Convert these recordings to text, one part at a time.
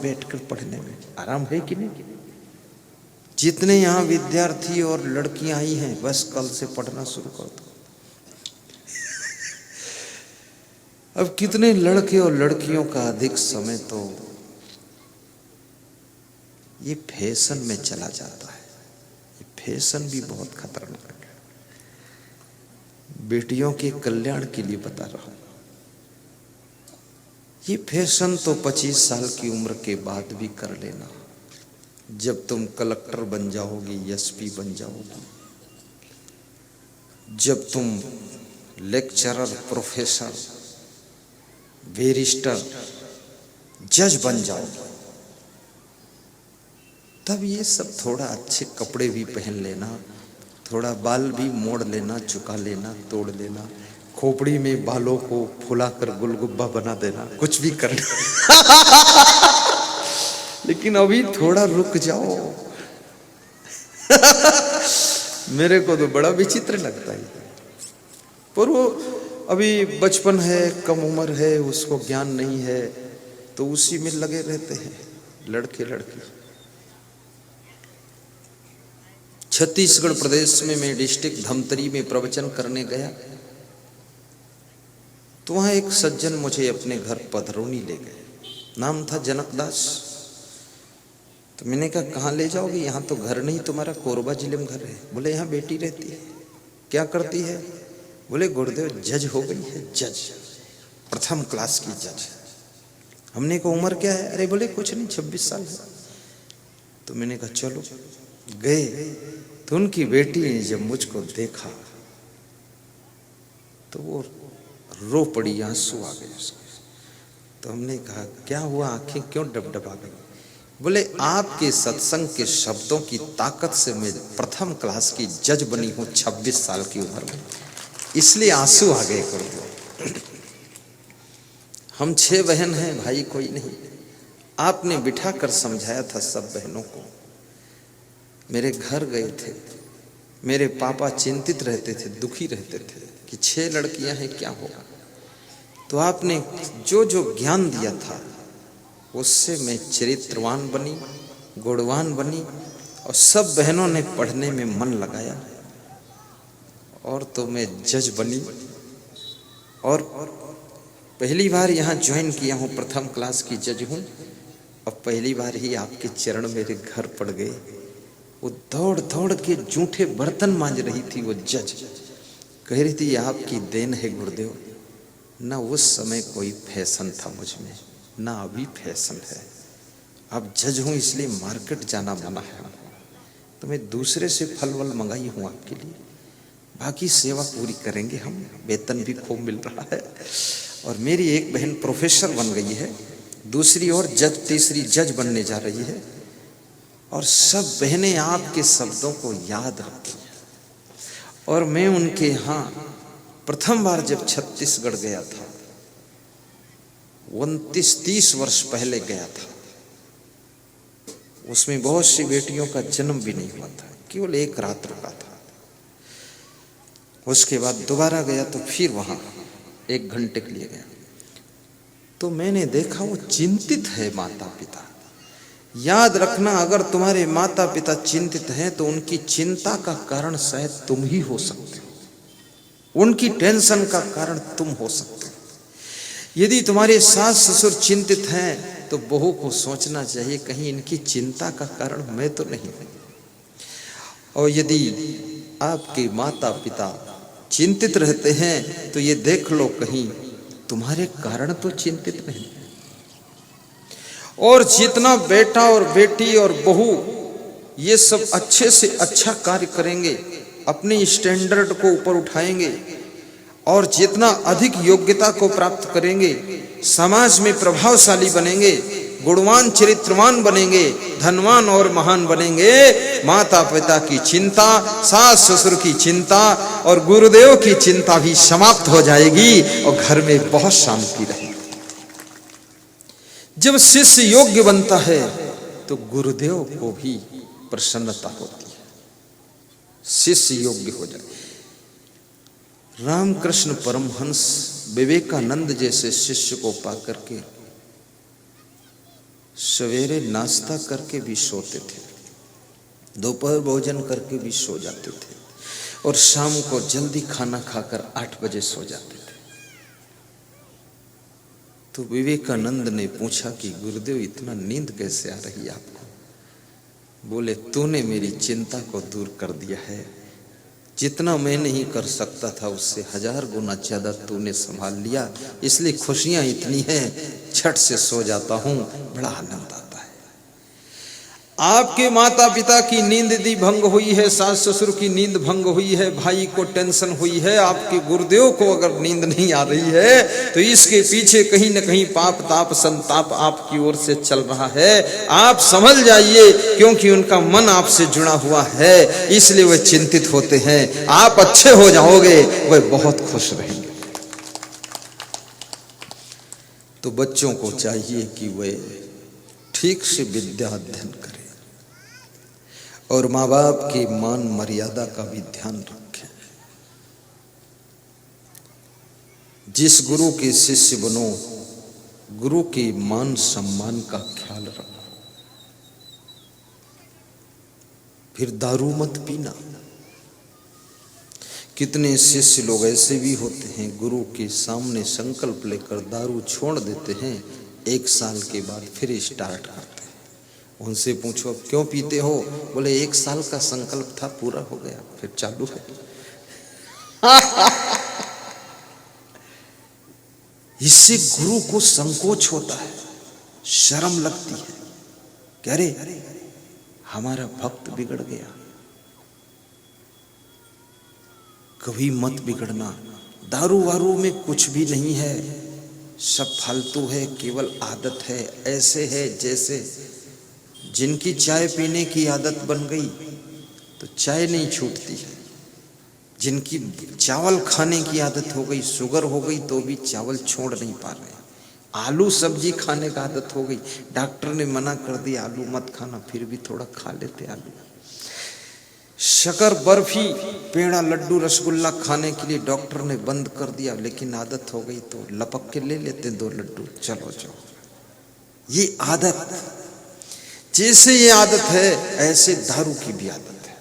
बैठकर पढ़ने में आराम है कि नहीं? जितने यहाँ विद्यार्थी और लड़कियां आई हैं, बस कल से पढ़ना शुरू कर दो। अब कितने लड़के और लड़कियों का अधिक समय तो ये फैशन में चला जाता है। ये फैशन भी बहुत खतरनाक है। बेटियों के कल्याण के लिए बता रहा हूं, ये फैशन तो 25 साल की उम्र के बाद भी कर लेना। जब तुम कलेक्टर बन जाओगी, एसपी बन जाओगी, जब तुम लेक्चरर, प्रोफेसर, बैरिस्टर, जज बन जाओगे, तब ये सब थोड़ा अच्छे कपड़े भी पहन लेना, थोड़ा बाल भी मोड़ लेना, चुका लेना, तोड़ लेना, खोपड़ी में बालों को फुलाकर गुलगुब्बा बना देना, कुछ भी करना। लेकिन अभी थोड़ा रुक जाओ। मेरे को तो बड़ा विचित्र लगता है, पर वो अभी बचपन है, कम उम्र है, उसको ज्ञान नहीं है, तो उसी में लगे रहते हैं लड़के लड़की। छत्तीसगढ़ प्रदेश में मैं डिस्ट्रिक्ट धमतरी में प्रवचन करने गया, तो वहां एक सज्जन मुझे अपने घर पधरौनी ले गए। नाम था जनकदास। तो मैंने कहा कहाँ ले जाओगे? यहाँ तो घर नहीं, तुम्हारा कोरबा जिले में घर है। बोले यहाँ बेटी रहती है। क्या करती है? बोले गुरुदेव जज हो गई है, जज, प्रथम क्लास की जज। हमने कहा उम्र क्या है? अरे बोले कुछ नहीं, 26 साल है। तो मैंने कहा चलो। गए तो उनकी बेटी ने जब मुझको देखा तो वो रो पड़ी, आंसू आ गए उसके। तो हमने कहा क्या हुआ, आंखें क्यों डबडबा गई? बोले आपके सत्संग के शब्दों की ताकत से मैं प्रथम क्लास की जज बनी हूं 26 साल की उम्र में, इसलिए आंसू आ गए। करो हम 6 बहन हैं, भाई कोई नहीं। आपने बिठा कर समझाया था सब बहनों को। मेरे घर गए थे, मेरे पापा चिंतित रहते थे, दुखी रहते थे कि 6 लड़कियां हैं, क्या होगा। तो आपने जो जो ज्ञान दिया था उससे मैं चरित्रवान बनी, गुणवान बनी, और सब बहनों ने पढ़ने में मन लगाया, और तो मैं जज बनी। और पहली बार यहाँ ज्वाइन किया हूँ, प्रथम क्लास की जज हूँ, और पहली बार ही आपके चरण मेरे घर पड़ गए। वो दौड़ दौड़ के जूठे बर्तन मांज रही थी वो जज। कह रही थी आपकी देन है गुरुदेव, ना उस समय कोई फैशन था मुझ में, ना अभी फैशन है। अब जज हूं इसलिए मार्केट जाना मना है, तो मैं दूसरे से फल वल मंगाई हूं आपके लिए, बाकी सेवा पूरी करेंगे हम, वेतन भी खूब मिल रहा है। और मेरी एक बहन प्रोफेसर बन गई है, दूसरी और जज, तीसरी जज बनने जा रही है, और सब बहनें आपके शब्दों को याद रखती हैं। और मैं उनके यहाँ प्रथम बार जब छत्तीसगढ़ गया था, 29-30 वर्ष पहले गया था, उसमें बहुत सी बेटियों का जन्म भी नहीं हुआ था, केवल एक रात रुका था। उसके बाद दोबारा गया तो फिर वहां 1 घंटे के लिए गया, तो मैंने देखा वो चिंतित है माता पिता। याद रखना, अगर तुम्हारे माता पिता चिंतित हैं तो उनकी चिंता का कारण शायद तुम ही हो सकते हो, उनकी टेंशन का कारण तुम हो सकते हो। यदि तुम्हारे सास ससुर चिंतित हैं तो बहू को सोचना चाहिए कहीं इनकी चिंता का कारण मैं तो नहीं हूं। और यदि आपके माता पिता चिंतित रहते हैं तो ये देख लो कहीं तुम्हारे कारण तो चिंतित नहीं। और जितना बेटा और बेटी और बहू ये सब अच्छे से अच्छा कार्य करेंगे, अपनी स्टैंडर्ड को ऊपर उठाएंगे, और जितना अधिक योग्यता को प्राप्त करेंगे, समाज में प्रभावशाली बनेंगे, गुणवान चरित्रवान बनेंगे, धनवान और महान बनेंगे, माता पिता की चिंता, सास ससुर की चिंता और गुरुदेव की चिंता भी समाप्त हो जाएगी और घर में बहुत शांति रहेगी। जब शिष्य योग्य बनता है तो गुरुदेव को भी प्रसन्नता होती है, शिष्य योग्य हो जाए। रामकृष्ण परमहंस विवेकानंद जैसे शिष्य को पा करके सवेरे नाश्ता करके भी सोते थे, दोपहर भोजन करके भी सो जाते थे, और शाम को जल्दी खाना खाकर 8 बजे सो जाते थे। तो विवेकानंद ने पूछा कि गुरुदेव इतना नींद कैसे आ रही है आपको? बोले, तूने मेरी चिंता को दूर कर दिया है। जितना मैं नहीं कर सकता था उससे 1000 गुना ज्यादा तूने संभाल लिया, इसलिए खुशियां इतनी हैं, झट से सो जाता हूं, बड़ा आनंद आता है। आपके माता पिता की नींद यदि भंग हुई है, सास ससुर की नींद भंग हुई है, भाई को टेंशन हुई है, आपके गुरुदेव को अगर नींद नहीं आ रही है, तो इसके पीछे कहीं न कहीं पाप ताप संताप आपकी ओर से चल रहा है। आप समझ जाइए, क्योंकि उनका मन आपसे जुड़ा हुआ है, इसलिए वे चिंतित होते हैं। आप अच्छे हो जाओगे, वे बहुत खुश रहेंगे। तो बच्चों को चाहिए कि वे ठीक से विद्या अध्ययन करें और माँ बाप की मान मर्यादा का भी ध्यान रखें। जिस गुरु के शिष्य बनो, गुरु के मान सम्मान का ख्याल रखो। फिर दारू मत पीना। कितने शिष्य लोग ऐसे भी होते हैं, गुरु के सामने संकल्प लेकर दारू छोड़ देते हैं, 1 साल के बाद फिर स्टार्ट करते हैं। उनसे पूछो अब क्यों पीते हो? बोले 1 साल का संकल्प था, पूरा हो गया, फिर चालू है। इससे गुरु को संकोच होता है, शर्म लगती है कि अरे हमारा भक्त बिगड़ गया। कभी मत बिगड़ना। दारू वारू में कुछ भी नहीं है, सब फालतू है, केवल आदत है। ऐसे है जैसे जिनकी चाय पीने की आदत बन गई तो चाय नहीं छूटती है, जिनकी चावल खाने की आदत हो गई, शुगर हो गई तो भी चावल छोड़ नहीं पा रहे। आलू सब्जी खाने का आदत हो गई, डॉक्टर ने मना कर दिया आलू मत खाना, फिर भी थोड़ा खा लेते आलू। शक्कर बर्फी पेड़ा लड्डू रसगुल्ला खाने के लिए डॉक्टर ने बंद कर दिया, लेकिन आदत हो गई तो लपक के ले लेते 2 लड्डू, चलो जाओ। ये आदत, जैसे ये आदत है ऐसे दारू की भी आदत है।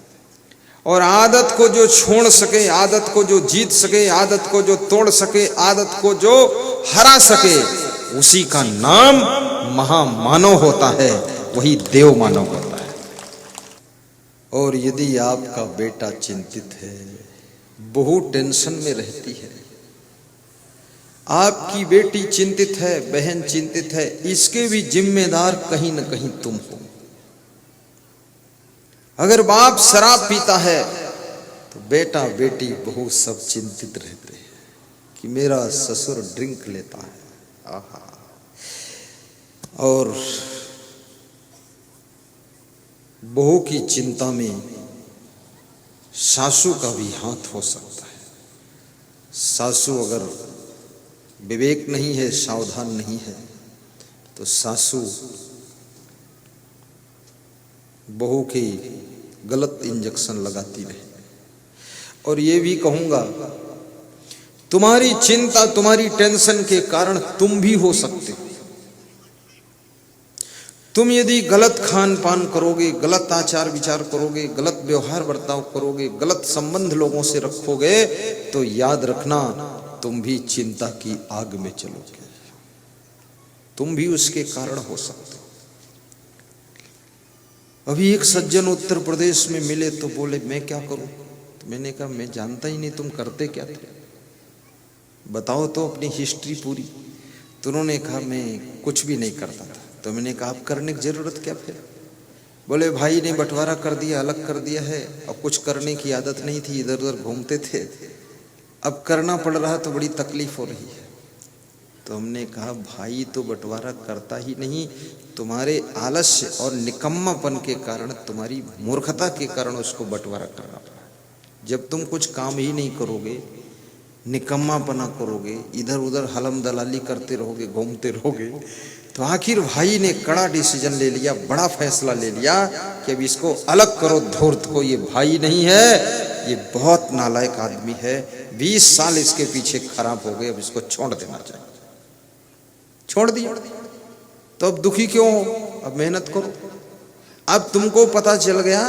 और आदत को जो छोड़ सके, आदत को जो जीत सके, आदत को जो तोड़ सके, आदत को जो हरा सके, उसी का नाम महामानव होता है, वही देव मानव होता है। और यदि आपका बेटा चिंतित है, बहू टेंशन में रहती है, आपकी बेटी चिंतित है, बहन चिंतित है, इसके भी जिम्मेदार कहीं न कहीं तुम हो। अगर बाप शराब पीता है तो बेटा बेटी बहू सब चिंतित रहते हैं कि मेरा ससुर ड्रिंक लेता है। आहा। और बहू की चिंता में सासू का भी हाथ हो सकता है। सासू अगर विवेक नहीं है, सावधान नहीं है, तो सासू बहू की गलत इंजेक्शन लगाती रहे। और ये भी कहूंगा, तुम्हारी चिंता, तुम्हारी टेंशन के कारण तुम भी हो सकते हो। तुम यदि गलत खान पान करोगे, गलत आचार विचार करोगे, गलत व्यवहार बर्ताव करोगे, गलत संबंध लोगों से रखोगे, तो याद रखना तुम भी चिंता की आग में चलोगे, तुम भी उसके कारण हो सकते हो। अभी एक सज्जन उत्तर प्रदेश में मिले तो बोले मैं क्या करूं? तो मैंने कहा मैं जानता ही नहीं तुम करते क्या थे, बताओ तो अपनी हिस्ट्री पूरी। तो उन्होंने कहा मैं कुछ भी नहीं करता था। तो मैंने कहा आप करने की जरूरत क्या फिर? बोले भाई ने बंटवारा कर दिया, अलग कर दिया है, अब कुछ करने की आदत नहीं थी, इधर उधर घूमते थे, अब करना पड़ रहा तो बड़ी तकलीफ हो रही है। तो हमने कहा भाई तो बंटवारा करता ही नहीं, तुम्हारे आलस्य और निकम्मापन के कारण, तुम्हारी मूर्खता के कारण उसको बंटवारा करना पड़ा। जब तुम कुछ काम ही नहीं करोगे, निकम्मापना करोगे, इधर उधर हलम दलाली करते रहोगे, घूमते रहोगे, तो आखिर भाई ने कड़ा डिसीजन ले लिया, बड़ा फैसला ले लिया कि अब इसको अलग करो धूर्त को। ये भाई नहीं है, ये बहुत नालायक आदमी है, 20 साल इसके पीछे खराब हो गए, अब इसको छोड़ देना चाहिए। छोड़ दिया। तो अब दुखी क्यों हो? अब मेहनत करो। अब तुमको पता चल गया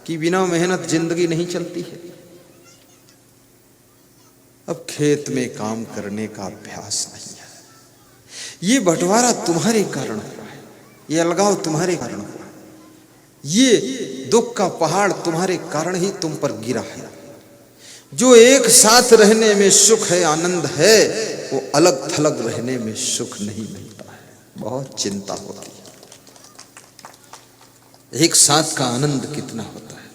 कि बिना मेहनत जिंदगी नहीं चलती है। अब खेत में काम करने का अभ्यास नहीं है। ये बंटवारा तुम्हारे कारण हुआ है, ये अलगाव तुम्हारे कारण हुआ है, ये दुख का पहाड़ तुम्हारे कारण ही तुम पर गिरा है। जो एक साथ रहने में सुख है, आनंद है, वो अलग थलग रहने में सुख नहीं मिलता है। बहुत चिंता होती है। एक साथ का आनंद कितना होता है।